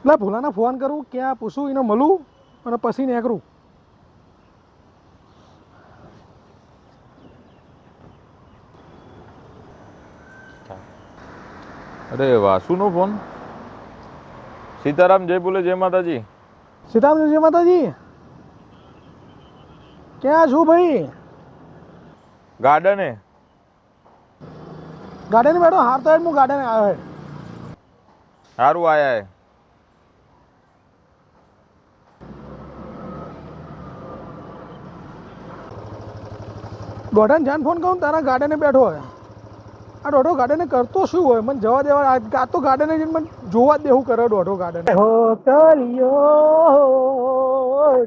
એટલે ભોલાને ફોન કરું, ક્યાં પૂછું, એને મળું અને પછી નીકળું. અરે વાસુનો ફોન. સીતારામ, જય બોલે, જય માતાજી. સીતારામ, જય માતાજી. ક્યાં છું ભાઈ? ગાર્ડને. ગાર્ડન બેઠો. હાર તો હું ગાર્ડન આવ્યો હે. સારું આયા હે. દોઢાને જાન ફોન કરું, તારા ગાર્ડને બેઠો હોય. આ દોઢો ગાર્ડને કરતો શું હોય? મને જવા દેવા. આ તો ગાર્ડને જઈને મને જોવા જ દેવું કરે દોઢો ગાર્ડન. હો કર્યો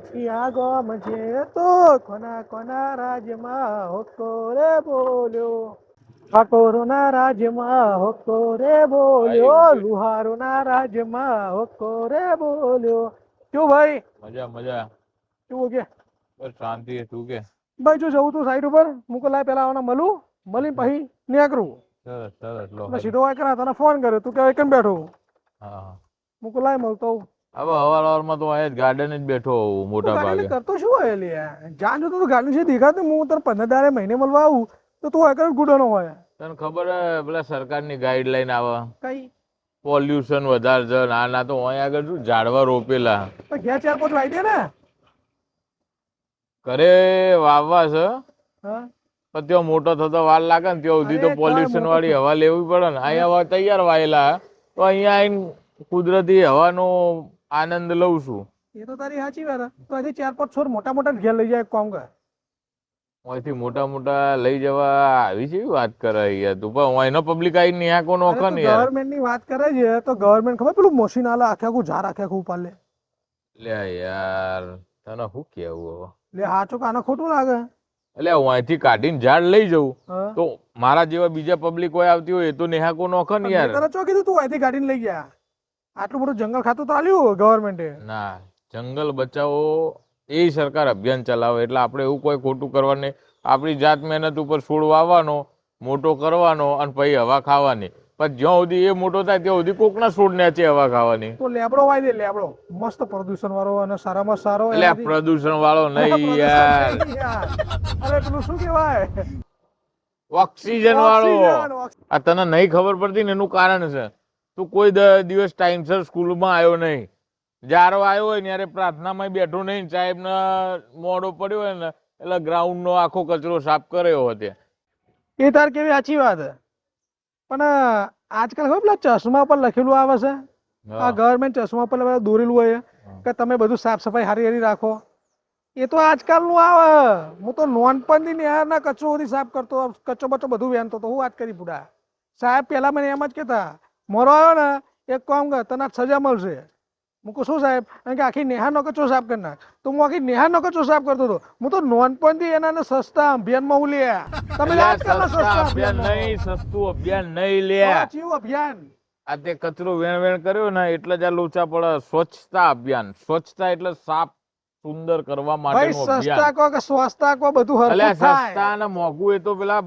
છિયા ગોમ છે તો કોના કોના રાજમાં હોકો રે બોલ્યો. ઠાકોરના રાજમાં હોકો રે બોલ્યો. લુહારોના રાજમાં હોકો રે બોલ્યો. શું ભાઈ? મજા મજા. શું કે? બસ શાંતિ. તું કે? ભાઈ જો જવું તું સાઈડ ઉપર, મૂકો લાય પેલા આવવાના મળું, મળીને પછી નીકળું. સરસ સરસ. લો સીધો વાય કરા તને ફોન કર્યો, તું કે કેમ બેઠો? હા, મૂકો લાય મળતો. હવે હવારમાં તો અહીંયા ગાર્ડન જ બેઠો હોઉં મોટા ભાગે. કરતો શું હોય લે? જાન જોતો તો ગાર્ડન છે દેખાતું. હું તને 15 દાડે મહિને મળવા આવું તો તું આગળ ગુડો નો હોય. તને ખબર હે પેલા સરકારની ગાઈડલાઈન આવે, કઈ પોલ્યુશન વધારે છે ના તો અહીંયા આગળ શું ઝાડવા રોપેલા ઘેર 4-5 વાઈ દે ને. ઘરે વાવવા છે હા, પણ ત્યાં મોટો થતો વાર લાગે ને ત્યાં સુધી તો પોલ્યુશન વાળી હવા લેવી પડે ને. અહીંયા તૈયાર વાયેલા તો અહીંયા આવીને કુદરતી હવાનો આનંદ લઉં છું. એ તો તારી સાચી વાત. તો હજી 4-5 છોડ મોટા મોટા ઘેર લઈ જાય કોમ કર. અહીંથી મોટા મોટા લઈ જવા આવી છે વાત કરે યાર તું. પણ અહીંનો પબ્લિક આવીને ન્યા કોનો ઓખો ને યાર. ગવર્મેન્ટ ની વાત કરે છે તો ગવર્મેન્ટ ખબર પેલું મશીન આલે આખે આખું ઝાડ આખે આખું ઉપાડ લે. લે યાર તને શું કેવું હવે? લે હાચું કાને ખોટું લાગે? એટલે હું અહીંથી કાઢીને ઝાડ લઈ જવું હા. તો મારા જેવા બીજા પબ્લિક હોય આવતી હોય એ તો નેહાકો નોખે ને યાર. તને ચો કીધું તું અહીંથી ગાડીને લઈ ગયા? આટલું બધું જંગલ ખાતું તો આલ્યું ગવર્મેન્ટે. ના, જંગલ બચાવો એ સરકાર અભિયાન ચલાવે એટલે આપણે એવું કોઈ ખોટું કરવાનું. આપણી જાત મહેનત ઉપર છોડ વાવવાનો, મોટો કરવાનો અને પછી હવા ખાવાની. પણ જ્યાં સુધી એ મોટો થાય ત્યાં સુધી કોકના છોડ નેચે હવા ખાવાની. તો લેબડો વાય દે, લેબડો મસ્ત પ્રદૂષણ વાળો અને સારામાં સારો. એટલે પ્રદૂષણ વાળો નહીં યાર, અરે પેલું શું કહેવાય, ઓક્સિજન વાળો. આ તને નહીં ખબર પડતી ને એનું કારણ છે તું કોઈ દિવસ ટાઈમસર સ્કૂલમાં આવ્યો નહીં. જ્યારે આવ્યો હોય ને ત્યારે પ્રાર્થનામાં બેઠો નહીં, સાહેબ ને મોડો પડ્યો હોય ને એટલે ગ્રાઉન્ડ નો આખો કચરો સાફ કર્યો હતો. એ તાર કેવી સાચી વાત. પણ આજકાલ ખબર પેલા ચશ્મા પર લખેલું આવે છે, આ ગવર્મેન્ટ ચશ્મા પર દોરેલું હોય કે તમે બધું સાફ સફાઈ હારી હારી રાખો. એ તો આજકાલનું આવે. હું તો નોનપણથી નહેરના કચરો સુધી સાફ કરતો, કચરો બચો બધું વહેનતો તો હું વાત કરી પૂડા. સાહેબ પહેલા મને એમ જ કહેતા, મોરો આવ્યો ને એક કામ કર, તને સજા મળશે. હું કહું શું સાહેબ? કારણ કે આખી નેહારનો કચરો સાફ કરી નાખ. તો હું આખી નેહારનો કચરો સાફ કરતો હતો. હું તો નોનપણથી એના સસ્તા અભિયાનમાં હું લે. તમે આજકાલના સસ્તા અભિયાન નહીં, સસ્તું અભિયાન નહીં લે. અભિયાન આ તે કચરો વેણ વેણ કર્યો ને એટલે જ આ લોચા પડે. સ્વચ્છતા અભિયાન. સ્વચ્છતા એટલે સાફ સુંદર કરવા માટેનું અભિયાન. સસ્તા કો કે સ્વચ્છતા કો બધું હરખું થાય. સસ્તા અને મોંઘું એ તો પેલા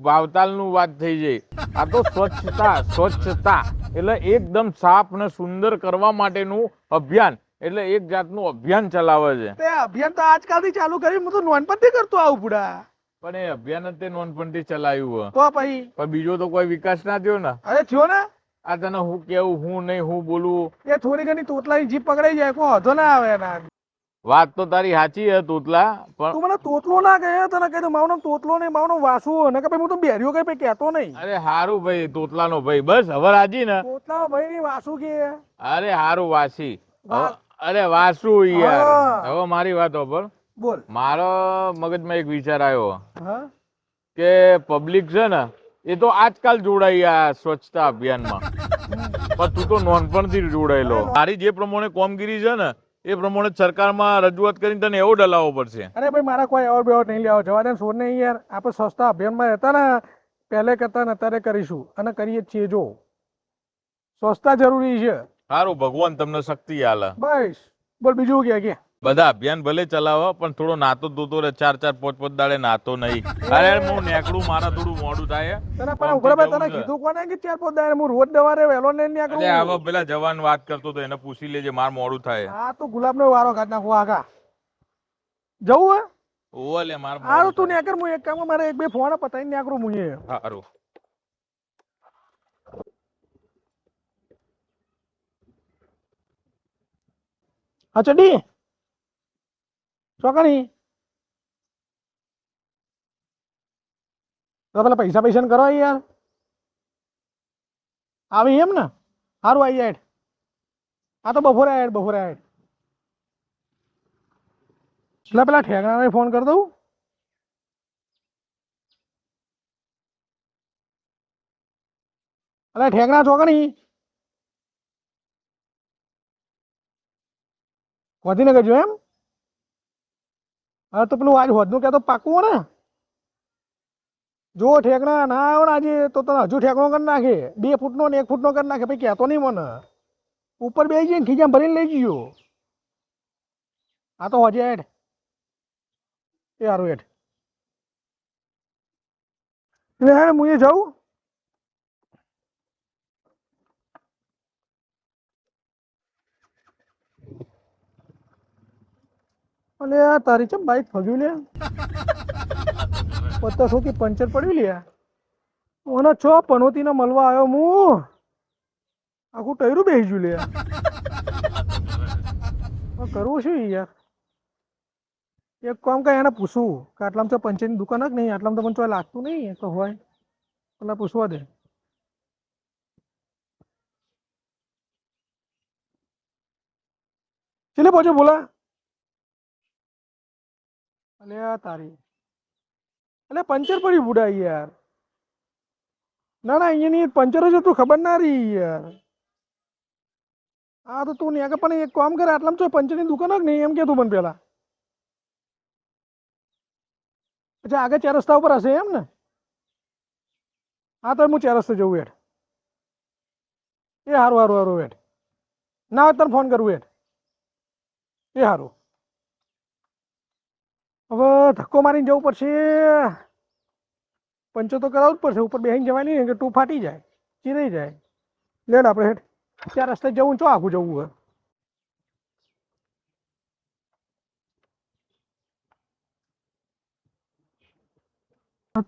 ભાવતાલનું વાત થઈ જાય. આ તો સ્વચ્છતા. સ્વચ્છતા એટલે એકદમ સાફ ને સુંદર કરવા માટેનું અભિયાન. એટલે એક જાતનું અભિયાન ચલાવે છે. તે અભિયાન તો આજકાલથી ચાલુ કર્યું. હું તો નોનપણથી કરતો આવું પૂડા. પણ એ અભિયાન જ તે નોનપણથી ચલાવ્યું. તો પછી પણ બીજો તો કોઈ વિકાસ ના થયો ને. અરે થયો ને. આ તને હું કેવું, હું નહીં, હું બોલું. એ થોડી ઘણી તોતલાની જીભ પકડાઈ જાય, કોઈ વાંધો ના આવે એના. વાત તો તારી સાચી હે તોતલા, પણ તું મને તોતલો ના કહે. તને કહી દઉં મારું નામ તોતલો નહીં, મારું નામ વાસુ. ને કે ભાઈ હું તો બેરીઓ કઈ કહેતો નહીં. અરે હારું ભાઈ, તોતલાનો ભાઈ. બસ હવે રાજી ને. તોતલા ભાઈ વાસુ કે. અરે હારું વાસી. અરે વાસુ યાર. હવે મારી વાત પર બોલ. મારો મગજમાં એક વિચાર આવ્યો હા કે પબ્લિક છે ને એ તો આજકાલ જોડાઈ આ સ્વચ્છતા અભિયાનમાં. પણ તું તો નોનપણથી જોડાયેલો. તારી જે પ્રમાણે કામગીરી છે ને એ પ્રમાણે સરકારમાં રજૂઆત કરીને તને એવો ડલાવવો પડશે. અરે ભાઈ મારા કોઈ એવોર્ડ બેવોર્ડ નહીં લેવો. જવા દે, છોડ નહીં યાર. આપણે સ્વચ્છતા અભિયાનમાં હતા ને પહેલે કરતા ને અત્યારે કરીશું અને કરીએ જ છીએ. જો સ્વચ્છતા જરૂરી છે. સારું, ભગવાન તમને શક્તિ આલે. બસ બોલ બીજું કે બધા અભિયાન ભલે ચલાવો પણ થોડો નાતો ધોતો રે, 4 4 5 5 દાડે નાતો નહીં. અરે હું નેકડું, મારા થોડું મોડું થાય. તને પણ ઉઘરાભાઈ તને કીધું કોને કે 4 5 દાડે હું રોજ દવારે વહેલો લઈને નીકળું. અરે આવા પેલા જવાન વાત કરતો તો એને પૂછી લેજે, માર મોડું થાય. હા તો ગુલાબનો વારો કાઢ નાખો આગા જવું હે ઓવે લે માર હારું તું નેકર હું એક કામ મારે 1 2 ફોન પતાઈને નીકળું હું એ હારું. હા ચડી ચોકણી તો પેલા પૈસા પૈસા કરો યાર આવી એમ ને સારું આવી જાય આ તો બપોરે એટલે પેલા ઠેકડાને ફોન કરી દઉં અરે ઠેકડા ચોકણી વધીને કરજો એમ હા તો પેલું આજ હોદનું કહેતો પાકું ને જો ઠેકડા ના આવ્યો ને આજે તો તને હજુ ઠેકડો કરી નાખે 2 ફૂટનો ને 1 ફૂટનો કરી નાખે ભાઈ કહેતો નહીં મને ઉપર બેસી જઈને ખીજામાં ભરીને લઈ જજો હા તો હજી હેઠ એ સારું હેઠ એટલે હેડ હું એ જાઉં અને આ તારી ચમ બાઈક ફગ્યું લે 50 થી પંચર પડ્યું લે ઓને છો પનોતી ને મળવા આવ્યો હું આખું ટયરું બેસી ગયું લે કરવું શું યાર એક કામ કઈ એને પૂછવું કે આટલામાં તો પંચરની દુકાન જ નહીં આટલામાં તો મને ચોય લાગતું નહીં તો હોય પેલા પૂછવા દે ચલે પહોંચો બોલા અલે તારી અલે પંચર પડી બુડા યાર ના ના અહીંયાની પંચર જ હતું ખબર ના રહી યાર હા તો તું ત્યાં પણ એક કામ કરે આટલામાં તો પંચરની દુકાન જ નહીં એમ કે તું મને પેલા અચ્છા આગળ 4 રસ્તા ઉપર હશે એમ ને હા તો હું 4 રસ્તે જવું હેઠ એ સારું હેઠ ના હોય તને ફોન કરવું હેઠ એ સારું હવે ધક્કો મારીને જવું પડશે પંચો તો કરાવવું જ પડશે ઉપર બેસીને જવાની નહીં કે તું ફાટી જાય ચીરાઈ જાય લેડ આપણે હેઠ 4 રસ્તે જવું ચો આખું જવું હોય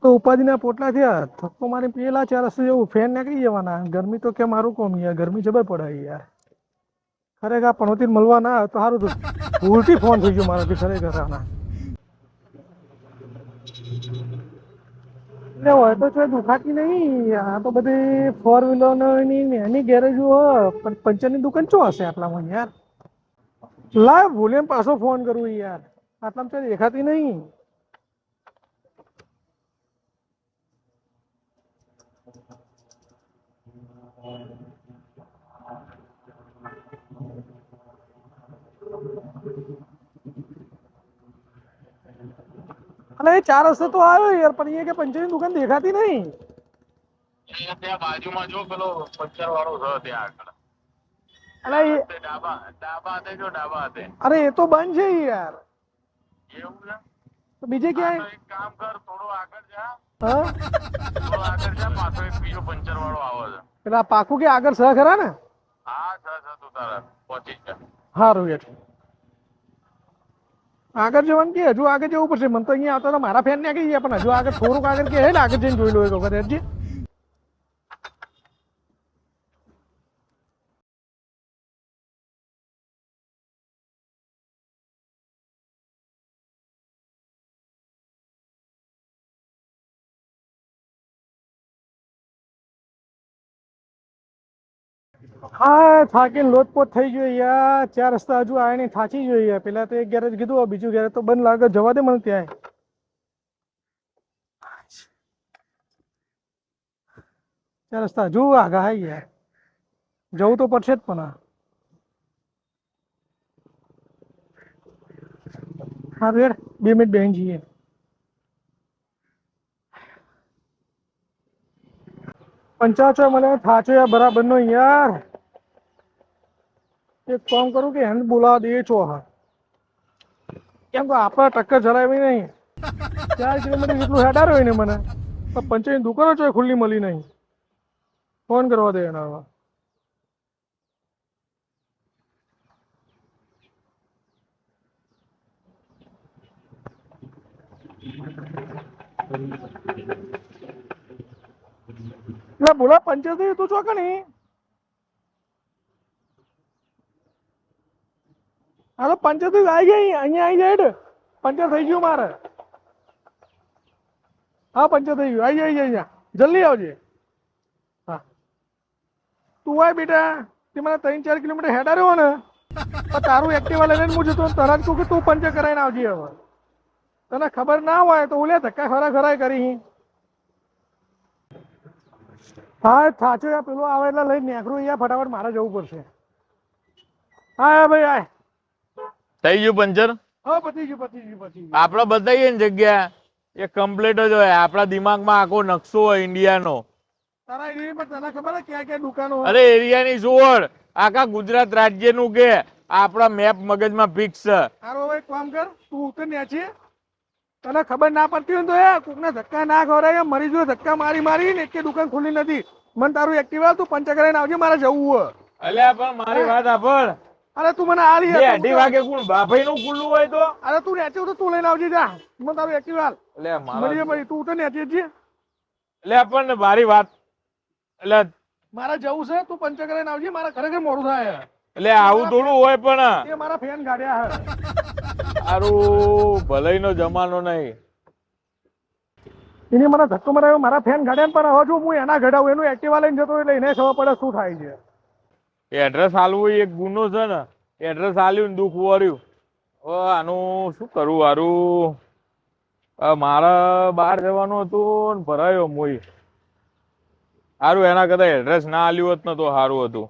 તો ઉપાધિના પોટલા થયા ધક્કો મારી પેલા 4 રસ્તે જવું ફેન નીકળી જવાના ગરમી તો કે મારું કોમ યાર ગરમી જબર પડે યાર ખરેખર પણોતી મળવા ના તો સારું તો ભૂલથી ફોન થઈ ગયો મારાથી ખરેખર આના એટલે હોય તો છે દુખાતી નહીં આ તો બધી 4 વ્હીલરની એની ગેરેજો પણ પંચરની દુકાન શું હશે આટલામાં યાર લાવ ભૂલે પાછો ફોન કરવું યાર આટલામાં તો દેખાતી નહીં અને એ 4 રસ્તે તો આવ્યો યાર પણ એ કે પંચરની દુકાન દેખાતી નહીં ત્યાં બાજુમાં જો પેલો પંચર વાળો છે ત્યાં આગળ અરે ડાબા હાથે જો ડાબા હાથે અરે એ તો બંધ છે યાર એવું છે તો બીજે ક્યાંય એક કામ કર થોડો આગળ જા હા પાછો એક બીજો પંચર વાળો આવે છે પેલા પાકું કે આગળ સહ ખરા ને હા તું તારા પહોંચી જા સારું યાર આગળ જવાનું કે હજુ આગળ જવું પડશે મને તો અહીંયા આવતા તો મારા ફેન નીકળી ગયા પણ હજુ આગળ થોડુંક આગળ કે હે ને આગળ જઈને જોઈ લો એક વખત હેરજી હા થાકીને લોટપોટ થઈ ગયો યાર 4 રસ્તા હજુ આયા નહીં થાચી ગયો યાર પેલા તો એક ગેરેજ કીધું બીજું ગેરેજ તો બંધ લાગે જવા દે મને ત્યાં 4 રસ્તા હજુ આગા હાઈ યાર જવું તો પડશે જ પણ હા રેડ 2 મિનિટ બેસી જઈએ પંચાચો મને થાચો યાર બરાબર નો યાર એક કામ કરું કે હેન્ડ બોલાવા દે છો હા કેમ કે આપણે ટક્કર જરાવી નહીં 4 કિલોમીટર જેટલું હેડાર હોય ને મને તો પંચાયતની દુકાનો છે ખુલ્લી મળી નહીં. ફોન કરવા દે એના હવે. એટલે બોલા પંચાયત તું છો કે નહીં? હાલો પંચાયત આવી ગઈ અહીંયા આવી જાય પંચાયત થઈ ગયું મારે. હા પંચાયત થઈ ગયું આવી જાય અહીંયા જલ્દી આવજે. હા તું આય બેટા તે મને 3-4 કિલોમીટર હેડા રહ્યો ને તો તારું એક્ટિવા લઈને હું જતો તરત કહું કે તું પંચર કરાવીને આવજે હવે. તને ખબર ના હોય તો ઓલે ધક્કા ખરા કરી. હા થાચો પેલો આવે એટલે લઈને નેકરું અહીંયા ફટાફટ મારે જવું પડશે. હા ભાઈ આય થઈ ગયું પંચર. હા પતી ગયું. આપડે બતાવીએ ને જગ્યા એ કમ્પ્લીટ જ હોય. આપણા દિમાગમાં આખો નકશો હોય ઇન્ડિયાનો. તારા એરિયા પર તને ખબર છે ક્યાં ક્યાં દુકાનો હોય? અરે એરિયાની જોડ આખા ગુજરાત રાજ્યનું કે આપણા મેપ મગજમાં ફિક્સ છે. હારો હવે એક કામ કર તું ઉતર ન્યાચી તને ખબર ના પડતી હોય તો એ કોકને ધક્કા ના ખવડાય મરી જો ધક્કા મારી ને એક દુકાન ખુલ્લી નથી. મને તારું એક્ટિવા તું પંચર કરાવીને આવજે મારે જવું હોય. અલ્યા પણ મારી વાત સાંભળ. અરે તું મને આલી 2:30 વાગે કોણ બાભાઈ નું ખુલ્લું હોય તો? અરે તું નેચે તો તું લઈને આવજે જા મને તારું એક્ટિવા એટલે મળી ભાઈ તું ઉતર નેચે જ. એટલે પણ મારી વાત એટલે મારે જવું છે તું પંચર કરાવીને આવજે મારે ખરેખર મોડું થાય. એટલે આવું થોડું હોય પણ એ મારા ફેન ગાડ્યા હે. સારું ભલાઈ નો જમાનો નહીં. એને મને ધક્કો મરાવ્યો મારા ફેન ગાડ્યા પણ હવે જો હું એના ઘડાવું એનું એક્ટિવા લઈને જતો એટલે એને ખબર પડે શું થાય છે. એડ્રેસ આલવું એક ગુનો છે ને. એડ્રેસ આલ્યું ને દુઃખ વર્યું. આનું શું કરવું હારું? મારે બહાર જવાનું હતું ને ભરાયો મોઈ. સારું એના કરતા એડ્રેસ ના આલ્યું હોત ને તો સારું હતું.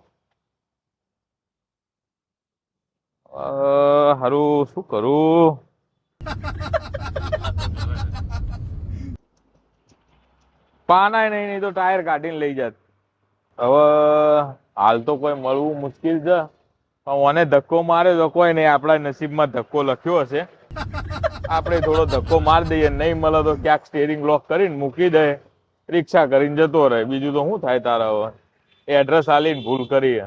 હારું શું કરું? પાનાય નહીં તો ટાયર કાઢીને લઈ જાત. હવે હાલ તો કોઈ મળવું મુશ્કેલ છે. પણ મને ધક્કો મારે તો કોઈ નહીં. આપણા નસીબમાં ધક્કો લખ્યો હશે. આપણે થોડો ધક્કો મારી દઈએ નહીં મળે તો ક્યાંક સ્ટેરિંગ લોક કરીને મૂકી દે રિક્ષા કરીને જતો રહે. બીજું તો શું થાય તારા હવે? એડ્રેસ આલીને ભૂલ કરી.